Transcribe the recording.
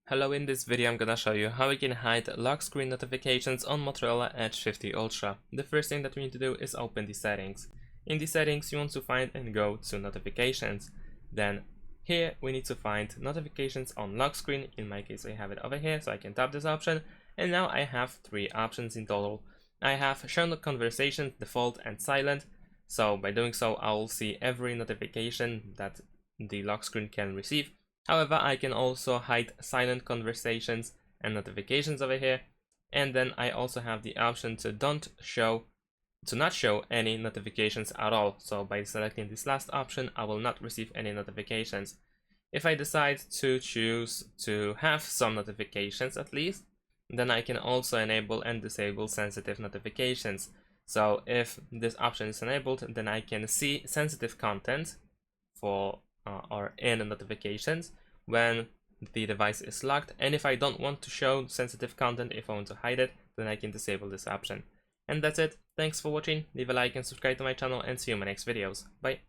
Hello, in this video I'm gonna show you how we can hide lock screen notifications on Motorola Edge 50 Ultra. The first thing that we need to do is open the settings. In the settings you want to find and go to notifications. Then here we need to find notifications on lock screen. In my case I have it over here, so I can tap this option, and now I have three options in total. I have show conversations, default and silent. So by doing so I will see every notification that the lock screen can receive. However, I can also hide silent conversations and notifications over here, and then I also have the option to not show any notifications at all. So by selecting this last option, I will not receive any notifications. If I decide to choose to have some notifications at least, then I can also enable and disable sensitive notifications. So if this option is enabled, then I can see sensitive content for or in notifications when the device is locked, and if I don't want to show sensitive content, if I want to hide it, then I can disable this option. And that's it. Thanks for watching, leave a like and subscribe to my channel, and see you in my next videos. Bye.